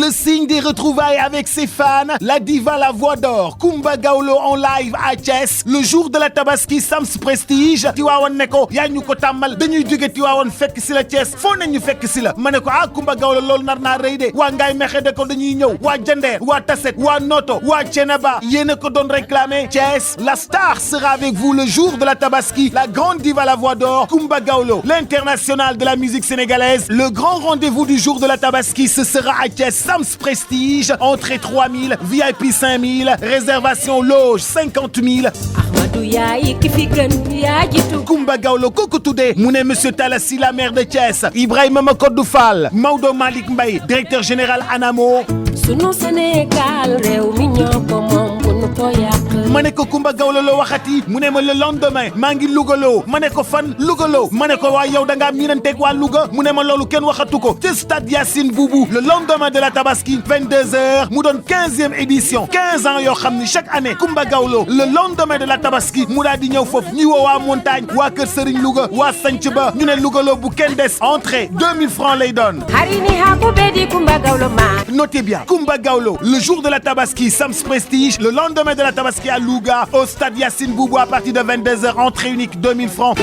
le signe des retrouvailles avec ses fans, la diva La Voix d'Or, Coumba Gawlo en live à Thiès, le jour de la Tabaski Sams Prestige. Tiwaawan ne ko yaa ñu ko tàmmal dañuy jóge Tiwaawan fekk si la Thiès foo nañ ñu fekk si la ma ne ko Coumba Gawlo loolu nar naa rëy de waa Ngaye Mekhe de ko dañuy ñëw waa Jandeer waa Tasset waa Noto waa Thiénaba yéen a ko doon réclamer. Thiès, la star sera avec vous le jour de la Tabaski, la grande diva La Voix d'Or, Coumba Gawlo, l'international de la musique sénégalaise. Le grand rendez-vous du jour de la Tabaski, ce sera à Thiès, Sams Prestige, entrée 3000, VIP 5000, réservation loge 50 000. Coumba Gawlo kooku tuddee mu ne monsieur Talassi la maire de Thiès, Ibrahima Makodou Fall, Maodo Malick Mbaye, directeur général ANAMO. Sunu Sénégal réew mi ñoo ko moom bu nu ko yàq. ma ne ko Coumba Gawlo loo waxati mu ne ma le lendemain maa ngi Lougaloo ma ne ko fan Lougaloo ma ne ko waa yow da ngaa miinanteeg waa Louga mu ne ma loolu kenn waxatu ko te stade Yacine Boubou le lendemain de la Tabaski 22h mu doon 15e édition 15 ans yoo xam ni chaque année Coumba Gawlo le lendemain de la Tabaski mu daal di ñëw foofu ñi woo waa Montagne waa Kër Serigne Louga waa Sanc Ba ñu ne Lougaloo bu kenn des entrée 2000 francs lay doon. Notez bien Coumba Gawlo le jour de la Tabaski Sams Prestige le lendemain de la Tabaski à Louga au stade Yacine Boubou à partir de 22h entrée unique 2000 francs.